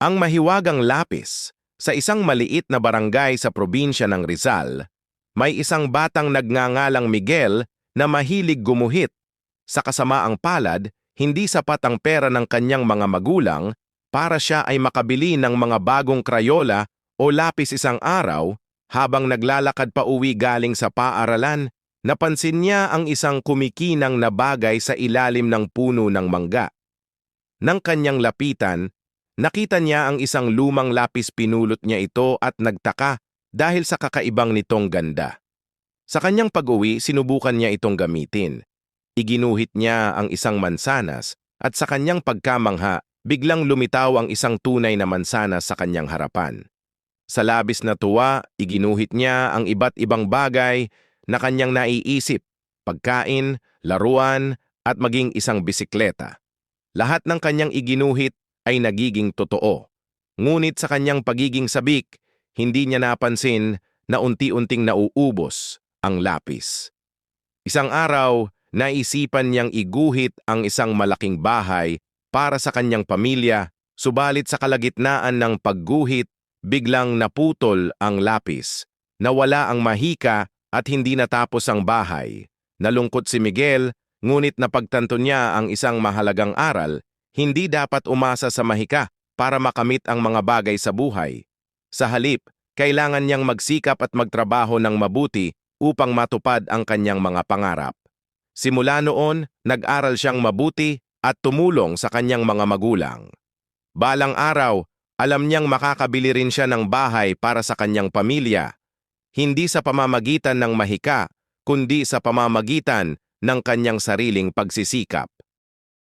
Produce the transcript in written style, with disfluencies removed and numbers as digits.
Ang mahiwagang lapis. Sa isang maliit na barangay sa probinsya ng Rizal, may isang batang nagngangalang Miguel na mahilig gumuhit. Sa kasamaang palad, hindi sapat ang pera ng kanyang mga magulang para siya ay makabili ng mga bagong krayola o lapis isang araw. Habang naglalakad pa uwi galing sa paaralan, napansin niya ang isang kumikinang na bagay sa ilalim ng puno ng mangga. Nang kanyang lapitan, nakita niya ang isang lumang lapis. Pinulot niya ito at nagtaka dahil sa kakaibang nitong ganda. Sa kanyang pag-uwi, sinubukan niya itong gamitin. Iginuhit niya ang isang mansanas at sa kanyang pagkamangha, biglang lumitaw ang isang tunay na mansanas sa kanyang harapan. Sa labis na tuwa, iginuhit niya ang iba't ibang bagay na kanyang naiisip, pagkain, laruan at maging isang bisikleta. Lahat ng kanyang iginuhit ay nagiging totoo. Ngunit sa kanyang pagiging sabik, hindi niya napansin na unti-unting nauubos ang lapis. Isang araw, naisipan niyang iguhit ang isang malaking bahay para sa kanyang pamilya, subalit sa kalagitnaan ng pagguhit, biglang naputol ang lapis. Nawala ang mahika at hindi natapos ang bahay. Nalungkot si Miguel, ngunit napagtanto niya ang isang mahalagang aral. Hindi dapat umasa sa mahika para makamit ang mga bagay sa buhay. Sa halip, kailangan niyang magsikap at magtrabaho ng mabuti upang matupad ang kanyang mga pangarap. Simula noon, nag-aral siyang mabuti at tumulong sa kanyang mga magulang. Balang araw, alam niyang makakabili rin siya ng bahay para sa kanyang pamilya, hindi sa pamamagitan ng mahika, kundi sa pamamagitan ng kanyang sariling pagsisikap.